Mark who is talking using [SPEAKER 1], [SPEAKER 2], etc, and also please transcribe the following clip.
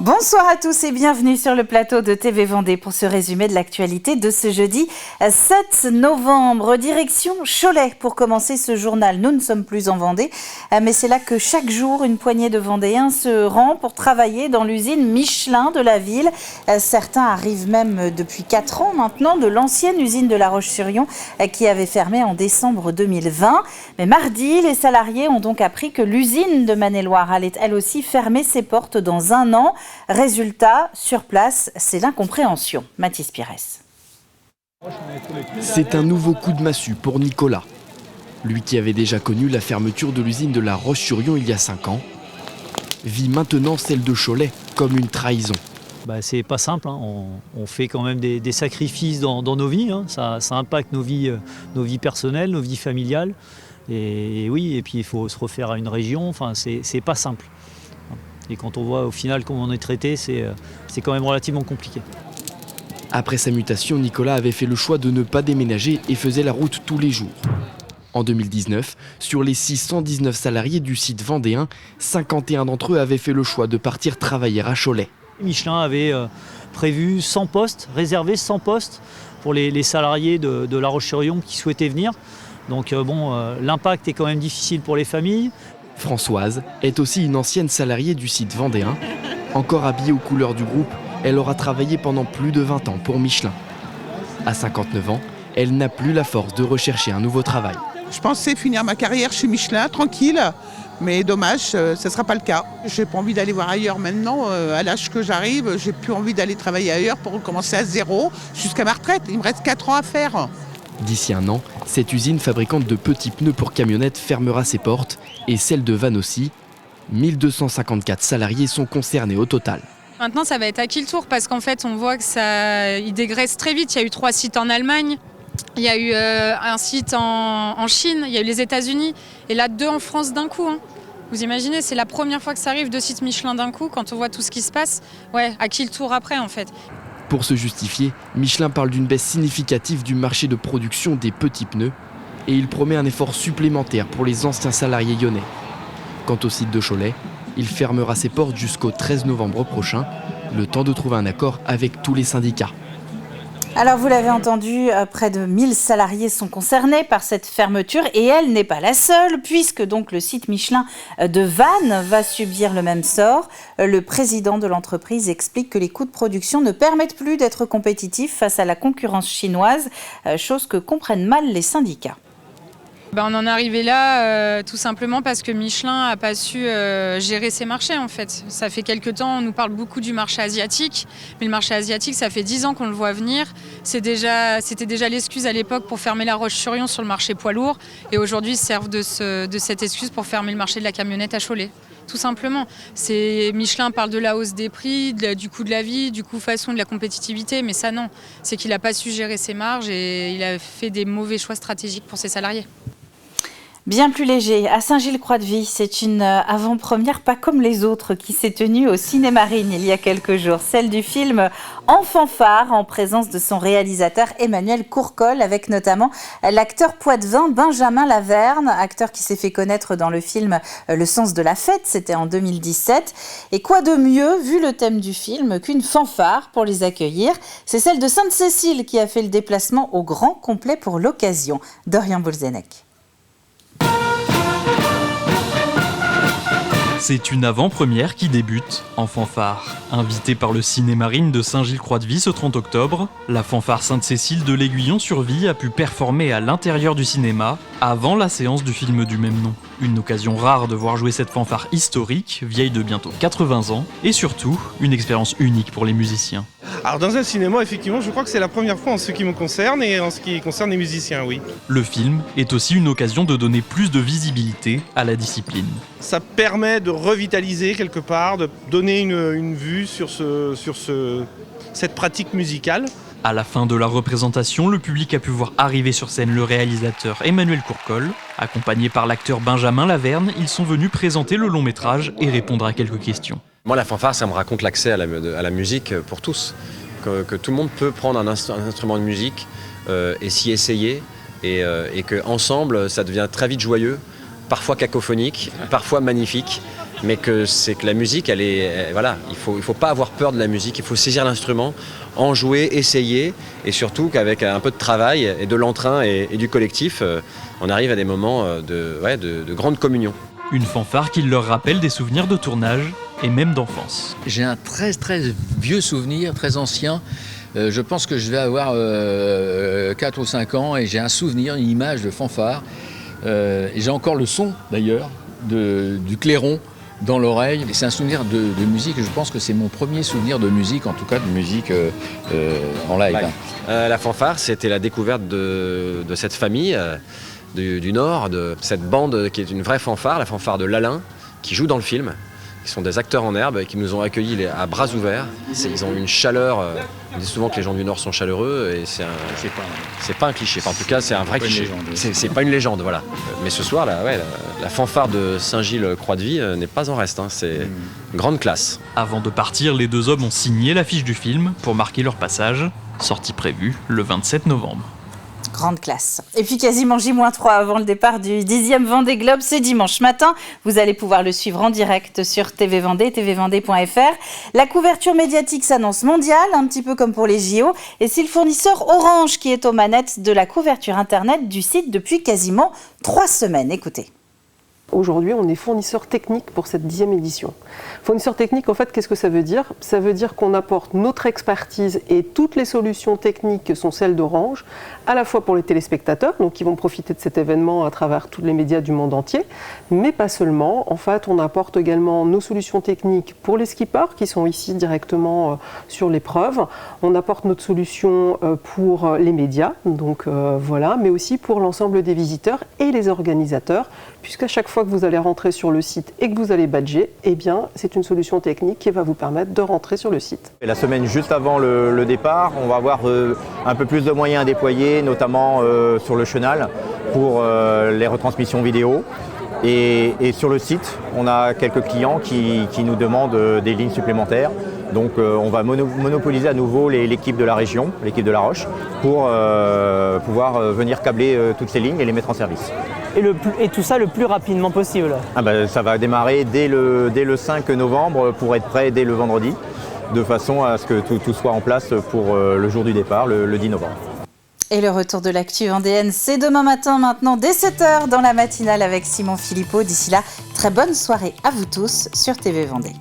[SPEAKER 1] Bonsoir à tous et bienvenue sur le plateau de TV Vendée pour ce résumé de l'actualité de ce jeudi 7 novembre. Direction Cholet pour commencer ce journal. Nous ne sommes plus en Vendée, mais c'est là que chaque jour une poignée de Vendéens se rend pour travailler dans l'usine Michelin de la ville. Certains arrivent même depuis 4 ans maintenant de l'ancienne usine de La Roche-sur-Yon qui avait fermé en décembre 2020. Mais mardi, les salariés ont donc appris que l'usine de Maine-et-Loire allait elle aussi fermer ses portes dans 1 an. Résultat, sur place, c'est l'incompréhension. Mathis Pires.
[SPEAKER 2] C'est un nouveau coup de massue pour Nicolas. Lui qui avait déjà connu la fermeture de l'usine de La Roche-sur-Yon il y a 5 ans, vit maintenant celle de Cholet comme une trahison.
[SPEAKER 3] C'est pas simple, hein. On fait quand même des sacrifices dans nos vies, hein. Ça impacte nos vies personnelles, nos vies familiales. Et oui, et puis il faut se refaire à une région, enfin, c'est pas simple. Et quand on voit au final comment on est traité, c'est quand même relativement compliqué.
[SPEAKER 2] Après sa mutation, Nicolas avait fait le choix de ne pas déménager et faisait la route tous les jours. En 2019, sur les 619 salariés du site vendéen, 51 d'entre eux avaient fait le choix de partir travailler à Cholet.
[SPEAKER 3] Michelin avait prévu 100 postes, réservé 100 postes pour les salariés de La Roche-sur-Yon qui souhaitaient venir. Donc l'impact est quand même difficile pour les familles.
[SPEAKER 2] Françoise est aussi une ancienne salariée du site vendéen. Encore habillée aux couleurs du groupe, elle aura travaillé pendant plus de 20 ans pour Michelin. À 59 ans, elle n'a plus la force de rechercher un nouveau travail.
[SPEAKER 4] Je pensais finir ma carrière chez Michelin, tranquille, mais dommage, ce ne sera pas le cas. J'ai pas envie d'aller voir ailleurs maintenant, à l'âge que j'arrive, j'ai plus envie d'aller travailler ailleurs pour recommencer à zéro jusqu'à ma retraite. Il me reste 4 ans à faire.
[SPEAKER 2] D'ici 1 an, cette usine fabricante de petits pneus pour camionnettes fermera ses portes et celle de Vannes aussi. 1254 salariés sont concernés au total.
[SPEAKER 5] Maintenant, ça va être à qui le tour parce qu'en fait, on voit il dégraisse très vite. Il y a eu 3 sites en Allemagne, il y a eu un site en Chine, il y a eu les États-Unis et là 2 en France d'un coup. Hein. Vous imaginez, c'est la première fois que ça arrive, 2 sites Michelin d'un coup quand on voit tout ce qui se passe. Ouais, à qui le tour après en fait.
[SPEAKER 2] Pour se justifier, Michelin parle d'une baisse significative du marché de production des petits pneus et il promet un effort supplémentaire pour les anciens salariés lyonnais. Quant au site de Cholet, il fermera ses portes jusqu'au 13 novembre prochain, le temps de trouver un accord avec tous les syndicats.
[SPEAKER 1] Alors vous l'avez entendu, près de 1000 salariés sont concernés par cette fermeture et elle n'est pas la seule puisque donc le site Michelin de Vannes va subir le même sort. Le président de l'entreprise explique que les coûts de production ne permettent plus d'être compétitifs face à la concurrence chinoise, chose que comprennent mal les syndicats.
[SPEAKER 5] On en est arrivé là tout simplement parce que Michelin n'a pas su gérer ses marchés en fait. Ça fait quelques temps, on nous parle beaucoup du marché asiatique, mais le marché asiatique, ça fait 10 ans qu'on le voit venir. C'était déjà l'excuse à l'époque pour fermer La Roche-sur-Yon sur le marché poids lourd. Et aujourd'hui, ils servent de cette excuse pour fermer le marché de la camionnette à Cholet. Tout simplement. Michelin parle de la hausse des prix, du coût de la vie, du coût façon de la compétitivité, mais ça non. C'est qu'il n'a pas su gérer ses marges et il a fait des mauvais choix stratégiques pour ses salariés.
[SPEAKER 1] Bien plus léger, à Saint-Gilles-Croix-de-Vie, c'est une avant-première pas comme les autres qui s'est tenue au Cinémarine il y a quelques jours. Celle du film En fanfare, en présence de son réalisateur Emmanuel Courcol, avec notamment l'acteur poitevin Benjamin Laverne, acteur qui s'est fait connaître dans le film Le sens de la fête, c'était en 2017. Et quoi de mieux, vu le thème du film, qu'une fanfare pour les accueillir. C'est celle de Sainte-Cécile qui a fait le déplacement au grand complet pour l'occasion. Dorian Bolzenec.
[SPEAKER 6] C'est une avant-première qui débute en fanfare. Invitée par le Cinémarine de Saint-Gilles-Croix-de-Vie ce 30 octobre, la fanfare Sainte-Cécile de l'Aiguillon-sur-Vie a pu performer à l'intérieur du cinéma avant la séance du film du même nom. Une occasion rare de voir jouer cette fanfare historique, vieille de bientôt 80 ans, et surtout, une expérience unique pour les musiciens.
[SPEAKER 7] Alors dans un cinéma, effectivement, je crois que c'est la première fois en ce qui me concerne et en ce qui concerne les musiciens, oui.
[SPEAKER 6] Le film est aussi une occasion de donner plus de visibilité à la discipline.
[SPEAKER 7] Ça permet de revitaliser quelque part, de donner une vue sur cette pratique musicale.
[SPEAKER 6] À la fin de la représentation, le public a pu voir arriver sur scène le réalisateur Emmanuel Courcol. Accompagné par l'acteur Benjamin Laverne, ils sont venus présenter le long métrage et répondre à quelques questions.
[SPEAKER 8] Moi, la fanfare, ça me raconte l'accès à la musique pour tous. Que tout le monde peut prendre un instrument de musique et s'y essayer. Et qu'ensemble, ça devient très vite joyeux, parfois cacophonique, parfois magnifique. mais que c'est que la musique, voilà, il faut pas avoir peur de la musique, il faut saisir l'instrument, en jouer, essayer, et surtout qu'avec un peu de travail et de l'entrain et du collectif, on arrive à des moments de grande communion.
[SPEAKER 6] Une fanfare qui leur rappelle des souvenirs de tournage et même d'enfance.
[SPEAKER 9] J'ai un très vieux souvenir, très ancien. Je pense que je vais avoir 4 ou 5 ans et j'ai un souvenir, une image de fanfare. Et j'ai encore le son d'ailleurs du clairon dans l'oreille. C'est un souvenir de musique et je pense que c'est mon premier souvenir de musique, en tout cas de musique en live.
[SPEAKER 8] La fanfare, c'était la découverte de cette famille du Nord, de cette bande qui est une vraie fanfare, la fanfare de l'Alain, qui joue dans le film. Qui sont des acteurs en herbe et qui nous ont accueillis à bras ouverts. Ils ont une chaleur. On dit souvent que les gens du Nord sont chaleureux et c'est pas un cliché. Enfin, en tout cas, c'est un vrai cliché. C'est pas une légende, voilà. Mais ce soir, la fanfare de Saint-Gilles-Croix-de-Vie n'est pas en reste. C'est grande classe.
[SPEAKER 6] Avant de partir, les deux hommes ont signé l'affiche du film pour marquer leur passage. Sortie prévue le 27 novembre.
[SPEAKER 1] Grande classe. Et puis quasiment J-3 avant le départ du 10e Vendée Globe, c'est dimanche matin. Vous allez pouvoir le suivre en direct sur TV Vendée, tvvendée.fr. La couverture médiatique s'annonce mondiale, un petit peu comme pour les JO. Et c'est le fournisseur Orange qui est aux manettes de la couverture Internet du site depuis quasiment 3 semaines. Écoutez.
[SPEAKER 10] Aujourd'hui, on est fournisseur technique pour cette 10e édition. Fournisseur technique, en fait, qu'est-ce que ça veut dire ? Ça veut dire qu'on apporte notre expertise et toutes les solutions techniques que sont celles d'Orange, à la fois pour les téléspectateurs, donc qui vont profiter de cet événement à travers tous les médias du monde entier, mais pas seulement. En fait, on apporte également nos solutions techniques pour les skippers qui sont ici directement sur l'épreuve. On apporte notre solution pour les médias, donc voilà, mais aussi pour l'ensemble des visiteurs et les organisateurs, puisqu'à chaque fois que vous allez rentrer sur le site et que vous allez badger, eh bien, c'est une solution technique qui va vous permettre de rentrer sur le site.
[SPEAKER 11] La semaine juste avant le départ, on va avoir un peu plus de moyens déployés, notamment sur le chenal pour les retransmissions vidéo. Et sur le site, on a quelques clients qui nous demandent des lignes supplémentaires. Donc on va monopoliser à nouveau l'équipe de la région, l'équipe de La Roche, pour pouvoir venir câbler toutes ces lignes et les mettre en service.
[SPEAKER 12] Et tout ça le plus rapidement possible.
[SPEAKER 11] Ça va démarrer dès le 5 novembre pour être prêt dès le vendredi, de façon à ce que tout soit en place pour le jour du départ, le 10 novembre.
[SPEAKER 1] Et le retour de l'actu vendéenne, c'est demain matin maintenant dès 7h dans la matinale avec Simon Philippot. D'ici là, très bonne soirée à vous tous sur TV Vendée.